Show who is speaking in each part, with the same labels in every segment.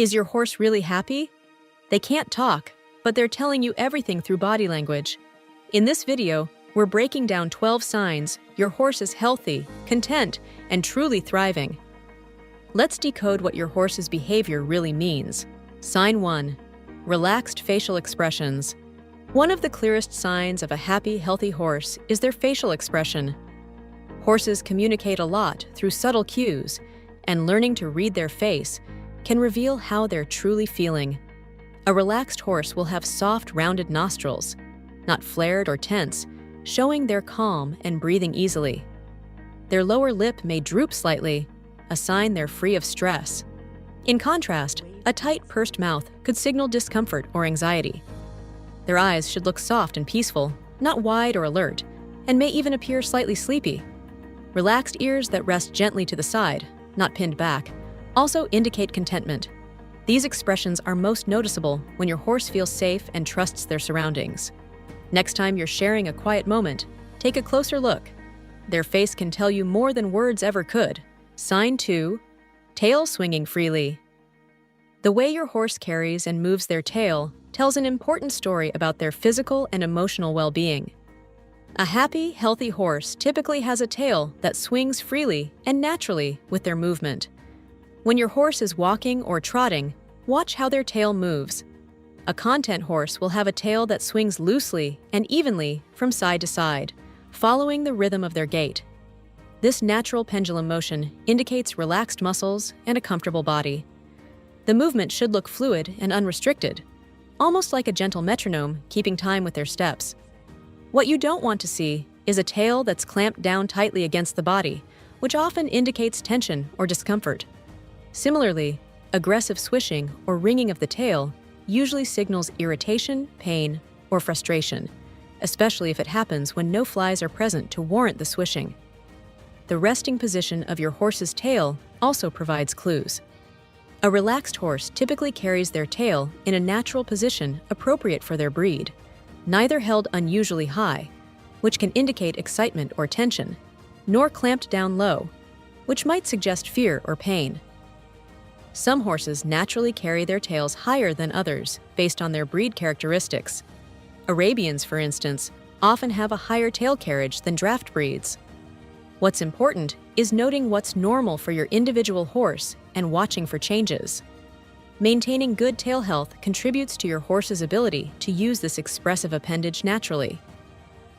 Speaker 1: Is your horse really happy? They can't talk, but they're telling you everything through body language. In this video, we're breaking down 12 signs your horse is healthy, content, and truly thriving. Let's decode what your horse's behavior really means. Sign 1. Relaxed facial expressions. One of the clearest signs of a happy, healthy horse is their facial expression. Horses communicate a lot through subtle cues, and learning to read their face can reveal how they're truly feeling. A relaxed horse will have soft, rounded nostrils, not flared or tense, showing they're calm and breathing easily. Their lower lip may droop slightly, a sign they're free of stress. In contrast, a tight, pursed mouth could signal discomfort or anxiety. Their eyes should look soft and peaceful, not wide or alert, and may even appear slightly sleepy. Relaxed ears that rest gently to the side, not pinned back, also indicate contentment. These expressions are most noticeable when your horse feels safe and trusts their surroundings. Next time you're sharing a quiet moment, take a closer look. Their face can tell you more than words ever could. Sign 2. Tail swinging freely. The way your horse carries and moves their tail tells an important story about their physical and emotional well-being. A happy, healthy horse typically has a tail that swings freely and naturally with their movement. When your horse is walking or trotting, watch how their tail moves. A content horse will have a tail that swings loosely and evenly from side to side, following the rhythm of their gait. This natural pendulum motion indicates relaxed muscles and a comfortable body. The movement should look fluid and unrestricted, almost like a gentle metronome keeping time with their steps. What you don't want to see is a tail that's clamped down tightly against the body, which often indicates tension or discomfort. Similarly, aggressive swishing or wringing of the tail usually signals irritation, pain, or frustration, especially if it happens when no flies are present to warrant the swishing. The resting position of your horse's tail also provides clues. A relaxed horse typically carries their tail in a natural position appropriate for their breed, neither held unusually high, which can indicate excitement or tension, nor clamped down low, which might suggest fear or pain. Some horses naturally carry their tails higher than others based on their breed characteristics. Arabians, for instance, often have a higher tail carriage than draft breeds. What's important is noting what's normal for your individual horse and watching for changes. Maintaining good tail health contributes to your horse's ability to use this expressive appendage naturally.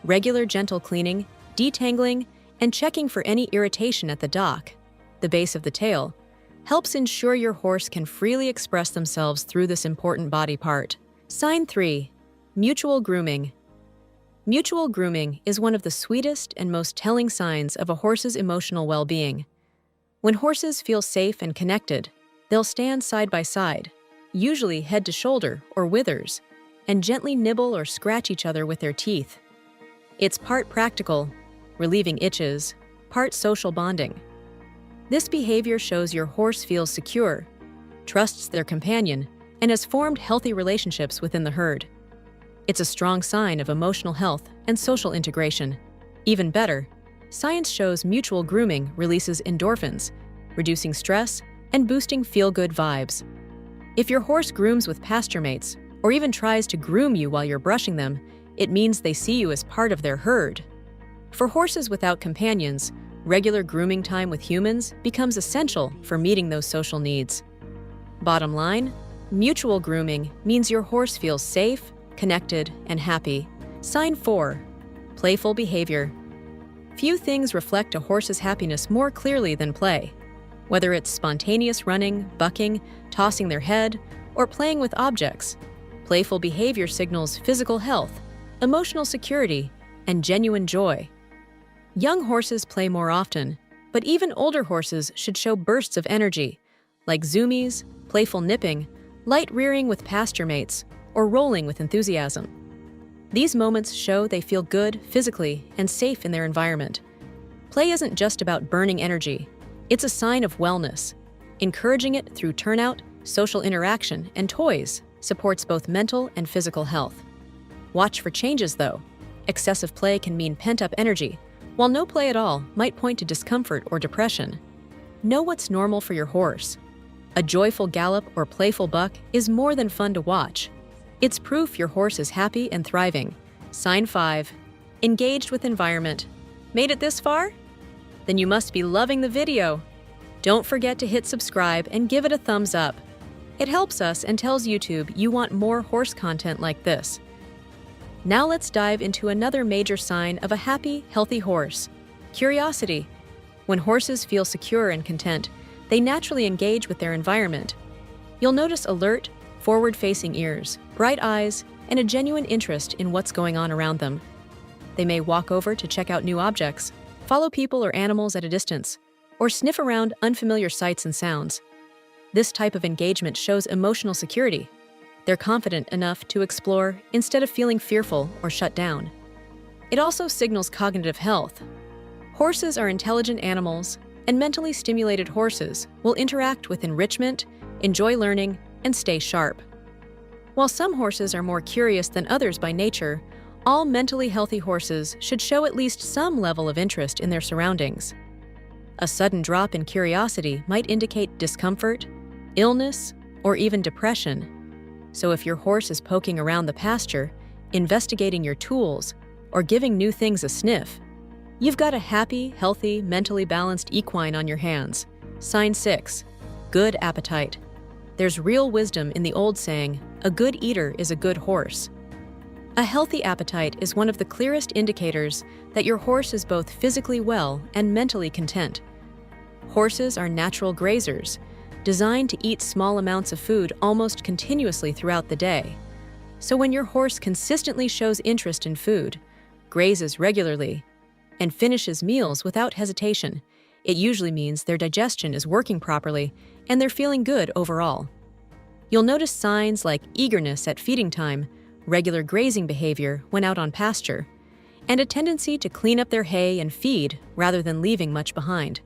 Speaker 1: Regular gentle cleaning, detangling, and checking for any irritation at the dock, the base of the tail, helps ensure your horse can freely express themselves through this important body part. Sign 3. Mutual grooming. Mutual grooming is one of the sweetest and most telling signs of a horse's emotional well-being. When horses feel safe and connected, they'll stand side by side, usually head to shoulder or withers, and gently nibble or scratch each other with their teeth. It's part practical, relieving itches, part social bonding. This behavior shows your horse feels secure, trusts their companion, and has formed healthy relationships within the herd. It's a strong sign of emotional health and social integration. Even better, science shows mutual grooming releases endorphins, reducing stress and boosting feel-good vibes. If your horse grooms with pasture mates, or even tries to groom you while you're brushing them, it means they see you as part of their herd. For horses without companions, regular grooming time with humans becomes essential for meeting those social needs. Bottom line, mutual grooming means your horse feels safe, connected, and happy. Sign 4. Playful behavior. Few things reflect a horse's happiness more clearly than play. Whether it's spontaneous running, bucking, tossing their head, or playing with objects, playful behavior signals physical health, emotional security, and genuine joy. Young horses play more often, but even older horses should show bursts of energy, like zoomies, playful nipping, light rearing with pasture mates, or rolling with enthusiasm. These moments show they feel good physically and safe in their environment. Play isn't just about burning energy, it's a sign of wellness. Encouraging it through turnout, social interaction, and toys supports both mental and physical health. Watch for changes though. Excessive play can mean pent-up energy, while no play at all might point to discomfort or depression. Know what's normal for your horse. A joyful gallop or playful buck is more than fun to watch. It's proof your horse is happy and thriving. Sign 5. Engaged with environment. Made it this far? Then you must be loving the video. Don't forget to hit subscribe and give it a thumbs up. It helps us and tells YouTube you want more horse content like this. Now let's dive into another major sign of a happy, healthy horse: curiosity. When horses feel secure and content, they naturally engage with their environment. You'll notice alert, forward-facing ears, bright eyes, and a genuine interest in what's going on around them. They may walk over to check out new objects, follow people or animals at a distance, or sniff around unfamiliar sights and sounds. This type of engagement shows emotional security. They're confident enough to explore instead of feeling fearful or shut down. It also signals cognitive health. Horses are intelligent animals, and mentally stimulated horses will interact with enrichment, enjoy learning, and stay sharp. While some horses are more curious than others by nature, all mentally healthy horses should show at least some level of interest in their surroundings. A sudden drop in curiosity might indicate discomfort, illness, or even depression. So if your horse is poking around the pasture, investigating your tools, or giving new things a sniff, you've got a happy, healthy, mentally balanced equine on your hands. Sign 6. Good appetite. There's real wisdom in the old saying, "A good eater is a good horse." A healthy appetite is one of the clearest indicators that your horse is both physically well and mentally content. Horses are natural grazers, designed to eat small amounts of food almost continuously throughout the day. So when your horse consistently shows interest in food, grazes regularly, and finishes meals without hesitation, it usually means their digestion is working properly and they're feeling good overall. You'll notice signs like eagerness at feeding time, regular grazing behavior when out on pasture, and a tendency to clean up their hay and feed rather than leaving much behind.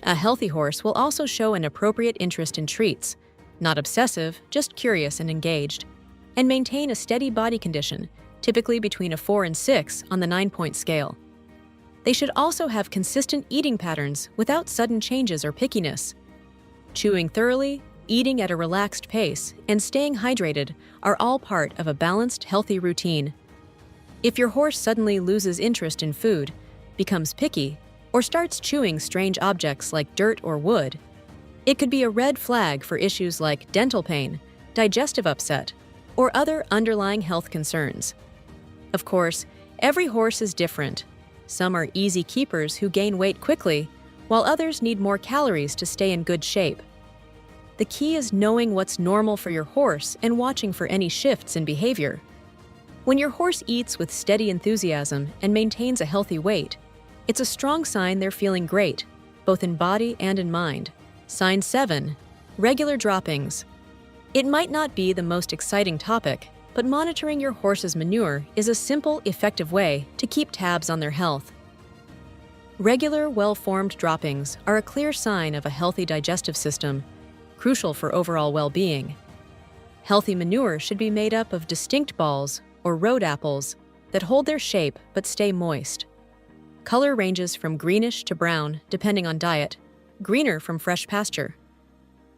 Speaker 1: A healthy horse will also show an appropriate interest in treats, not obsessive, just curious and engaged, and maintain a steady body condition, typically between a 4 and 6 on the 9-point scale. They should also have consistent eating patterns without sudden changes or pickiness. Chewing thoroughly, eating at a relaxed pace, and staying hydrated are all part of a balanced, healthy routine. If your horse suddenly loses interest in food, becomes picky, or starts chewing strange objects like dirt or wood, it could be a red flag for issues like dental pain, digestive upset, or other underlying health concerns. Of course, every horse is different. Some are easy keepers who gain weight quickly, while others need more calories to stay in good shape. The key is knowing what's normal for your horse and watching for any shifts in behavior. When your horse eats with steady enthusiasm and maintains a healthy weight, it's a strong sign they're feeling great, both in body and in mind. Sign 7. Regular droppings. It might not be the most exciting topic, but monitoring your horse's manure is a simple, effective way to keep tabs on their health. Regular, well-formed droppings are a clear sign of a healthy digestive system, crucial for overall well-being. Healthy manure should be made up of distinct balls, or road apples, that hold their shape but stay moist. Color ranges from greenish to brown, depending on diet, greener from fresh pasture.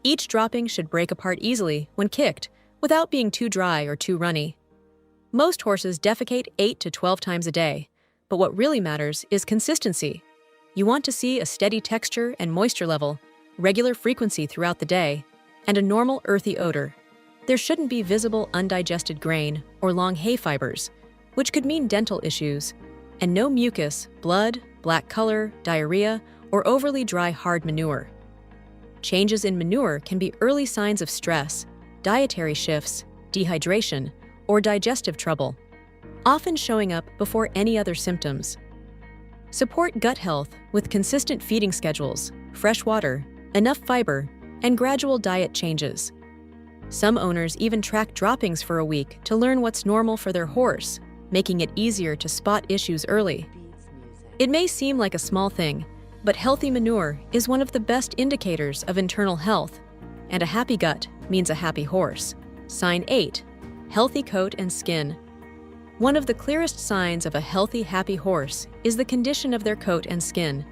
Speaker 1: Each dropping should break apart easily when kicked, without being too dry or too runny. Most horses defecate 8 to 12 times a day, but what really matters is consistency. You want to see a steady texture and moisture level, regular frequency throughout the day, and a normal earthy odor. There shouldn't be visible undigested grain or long hay fibers, which could mean dental issues, and no mucus, blood, black color, diarrhea, or overly dry hard manure. Changes in manure can be early signs of stress, dietary shifts, dehydration, or digestive trouble, often showing up before any other symptoms. Support gut health with consistent feeding schedules, fresh water, enough fiber, and gradual diet changes. Some owners even track droppings for a week to learn what's normal for their horse, making it easier to spot issues early. It may seem like a small thing, but healthy manure is one of the best indicators of internal health, and a happy gut means a happy horse. Sign 8. Healthy coat and skin. One of the clearest signs of a healthy, happy horse is the condition of their coat and skin.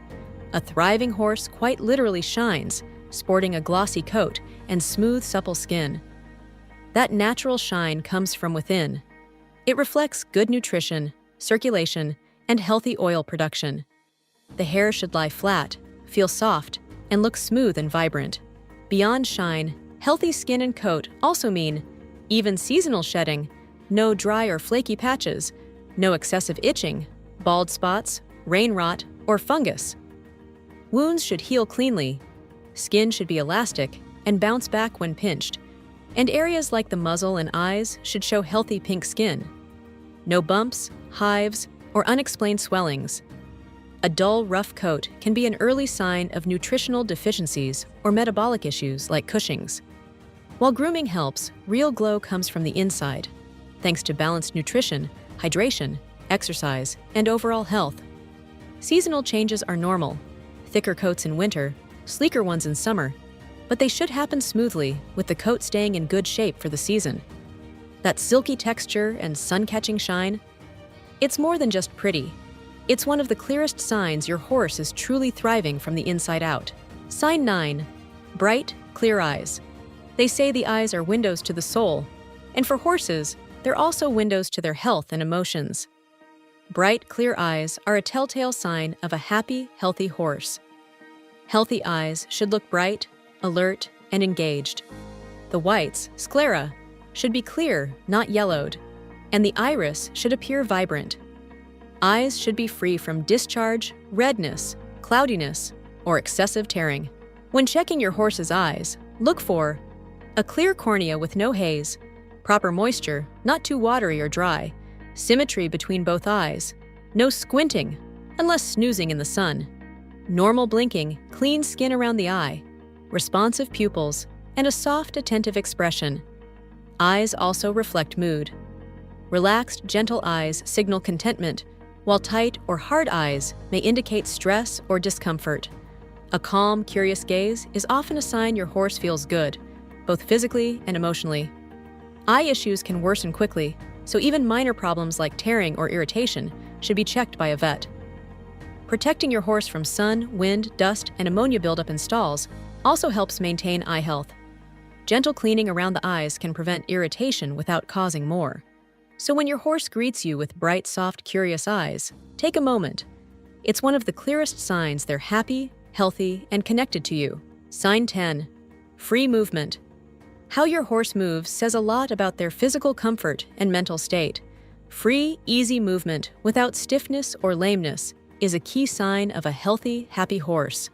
Speaker 1: A thriving horse quite literally shines, sporting a glossy coat and smooth, supple skin. That natural shine comes from within. It reflects good nutrition, circulation, and healthy oil production. The hair should lie flat, feel soft, and look smooth and vibrant. Beyond shine, healthy skin and coat also mean even seasonal shedding, no dry or flaky patches, no excessive itching, bald spots, rain rot, or fungus. Wounds should heal cleanly. Skin should be elastic and bounce back when pinched, and areas like the muzzle and eyes should show healthy pink skin. No bumps, hives, or unexplained swellings. A dull, rough coat can be an early sign of nutritional deficiencies or metabolic issues like Cushing's. While grooming helps, real glow comes from the inside, thanks to balanced nutrition, hydration, exercise, and overall health. Seasonal changes are normal, thicker coats in winter, sleeker ones in summer, but they should happen smoothly with the coat staying in good shape for the season. That silky texture and sun-catching shine, it's more than just pretty. It's one of the clearest signs your horse is truly thriving from the inside out. Sign 9. Bright, clear eyes. They say the eyes are windows to the soul, and for horses, they're also windows to their health and emotions. Bright, clear eyes are a telltale sign of a happy, healthy horse. Healthy eyes should look bright, alert, and engaged. The whites, sclera, should be clear, not yellowed, and the iris should appear vibrant. Eyes should be free from discharge, redness, cloudiness, or excessive tearing. When checking your horse's eyes, look for a clear cornea with no haze, proper moisture, not too watery or dry, symmetry between both eyes, no squinting, unless snoozing in the sun, normal blinking, clean skin around the eye, responsive pupils, and a soft, attentive expression. Eyes also reflect mood. Relaxed, gentle eyes signal contentment, while tight or hard eyes may indicate stress or discomfort. A calm, curious gaze is often a sign your horse feels good, both physically and emotionally. Eye issues can worsen quickly, so even minor problems like tearing or irritation should be checked by a vet. Protecting your horse from sun, wind, dust, and ammonia buildup in stalls also helps maintain eye health. Gentle cleaning around the eyes can prevent irritation without causing more. So when your horse greets you with bright, soft, curious eyes, take a moment. It's one of the clearest signs they're happy, healthy, and connected to you. Sign 10. Free movement. How your horse moves says a lot about their physical comfort and mental state. Free, easy movement without stiffness or lameness is a key sign of a healthy, happy horse.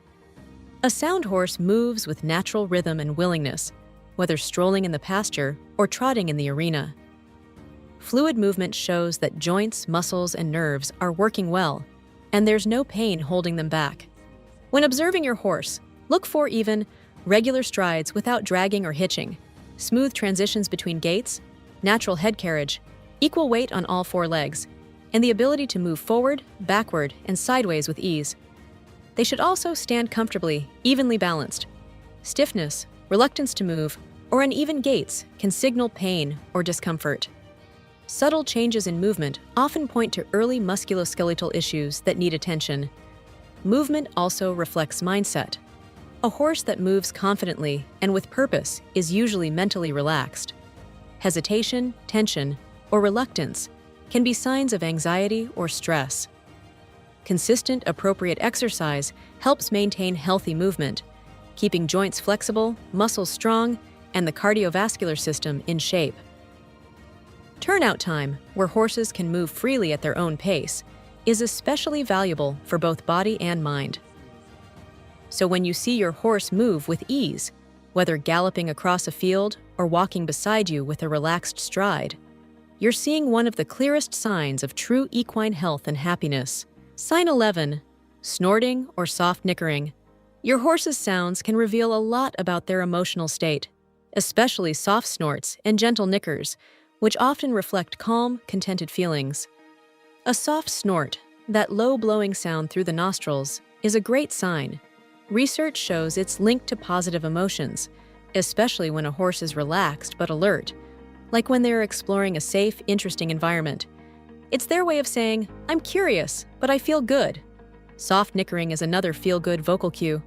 Speaker 1: A sound horse moves with natural rhythm and willingness, whether strolling in the pasture or trotting in the arena. Fluid movement shows that joints, muscles, and nerves are working well, and there's no pain holding them back. When observing your horse, look for even regular strides without dragging or hitching, smooth transitions between gaits, natural head carriage, equal weight on all four legs, and the ability to move forward, backward, and sideways with ease. They should also stand comfortably, evenly balanced. Stiffness, reluctance to move, or uneven gaits can signal pain or discomfort. Subtle changes in movement often point to early musculoskeletal issues that need attention. Movement also reflects mindset. A horse that moves confidently and with purpose is usually mentally relaxed. Hesitation, tension, or reluctance can be signs of anxiety or stress. Consistent, appropriate exercise helps maintain healthy movement, keeping joints flexible, muscles strong, and the cardiovascular system in shape. Turnout time, where horses can move freely at their own pace, is especially valuable for both body and mind. So when you see your horse move with ease, whether galloping across a field or walking beside you with a relaxed stride, you're seeing one of the clearest signs of true equine health and happiness. Sign 11. Snorting or soft nickering. Your horse's sounds can reveal a lot about their emotional state, especially soft snorts and gentle nickers, which often reflect calm, contented feelings. A soft snort, that low blowing sound through the nostrils, is a great sign. Research shows it's linked to positive emotions, especially when a horse is relaxed but alert, like when they're exploring a safe, interesting environment. It's their way of saying, "I'm curious, but I feel good." Soft nickering is another feel-good vocal cue.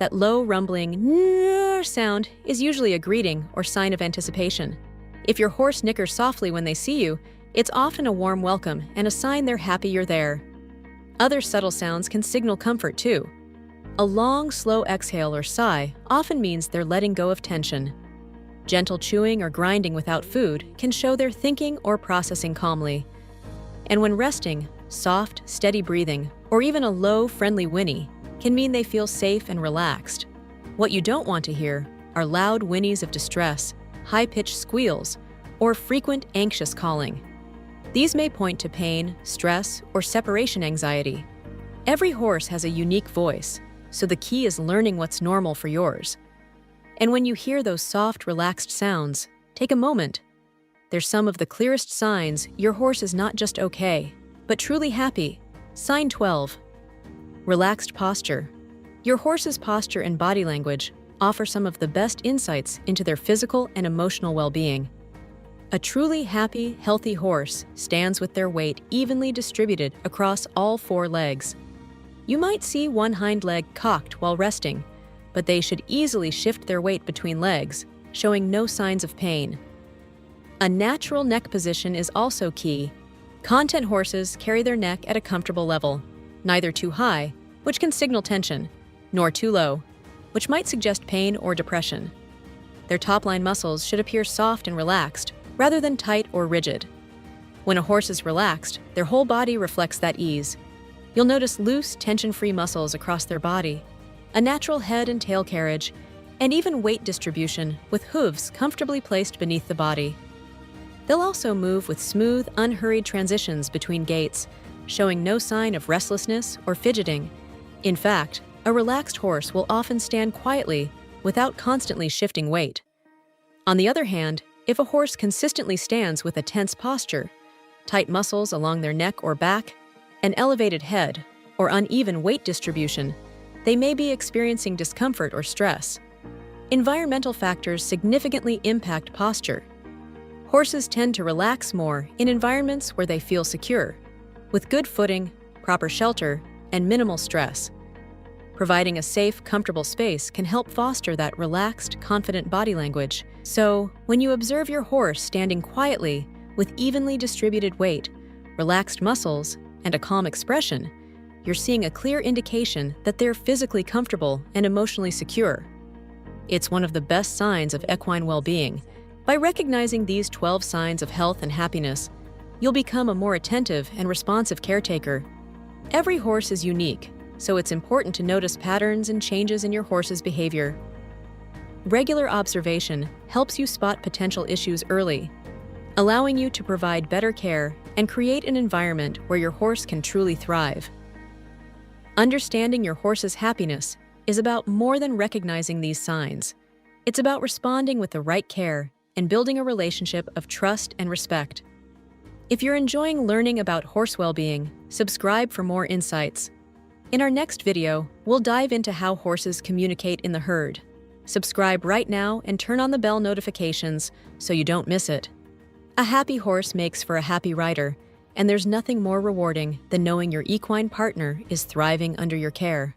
Speaker 1: That low, rumbling "nrrr" sound is usually a greeting or sign of anticipation. If your horse nickers softly when they see you, it's often a warm welcome and a sign they're happy you're there. Other subtle sounds can signal comfort too. A long, slow exhale or sigh often means they're letting go of tension. Gentle chewing or grinding without food can show they're thinking or processing calmly. And when resting, soft, steady breathing, or even a low, friendly whinny can mean they feel safe and relaxed. What you don't want to hear are loud whinnies of distress, high-pitched squeals, or frequent anxious calling. These may point to pain, stress, or separation anxiety. Every horse has a unique voice, so the key is learning what's normal for yours. And when you hear those soft, relaxed sounds, take a moment. They're some of the clearest signs your horse is not just okay, but truly happy. Sign 12. Relaxed posture. Your horse's posture and body language offer some of the best insights into their physical and emotional well-being. A truly happy, healthy horse stands with their weight evenly distributed across all 4 legs. You might see one hind leg cocked while resting, but they should easily shift their weight between legs, showing no signs of pain. A natural neck position is also key. Content horses carry their neck at a comfortable level, neither too high, which can signal tension, nor too low, which might suggest pain or depression. Their top-line muscles should appear soft and relaxed, rather than tight or rigid. When a horse is relaxed, their whole body reflects that ease. You'll notice loose, tension-free muscles across their body, a natural head and tail carriage, and even weight distribution with hooves comfortably placed beneath the body. They'll also move with smooth, unhurried transitions between gaits, showing no sign of restlessness or fidgeting. In fact, a relaxed horse will often stand quietly without constantly shifting weight. On the other hand, if a horse consistently stands with a tense posture, tight muscles along their neck or back, an elevated head, or uneven weight distribution, they may be experiencing discomfort or stress. Environmental factors significantly impact posture. Horses tend to relax more in environments where they feel secure, with good footing, proper shelter, and minimal stress. Providing a safe, comfortable space can help foster that relaxed, confident body language. So, when you observe your horse standing quietly with evenly distributed weight, relaxed muscles, and a calm expression, you're seeing a clear indication that they're physically comfortable and emotionally secure. It's one of the best signs of equine well-being. By recognizing these 12 signs of health and happiness, you'll become a more attentive and responsive caretaker. Every horse is unique, so it's important to notice patterns and changes in your horse's behavior. Regular observation helps you spot potential issues early, allowing you to provide better care and create an environment where your horse can truly thrive. Understanding your horse's happiness is about more than recognizing these signs. It's about responding with the right care and building a relationship of trust and respect. If you're enjoying learning about horse well-being, subscribe for more insights. In our next video, we'll dive into how horses communicate in the herd. Subscribe right now and turn on the bell notifications so you don't miss it. A happy horse makes for a happy rider, and there's nothing more rewarding than knowing your equine partner is thriving under your care.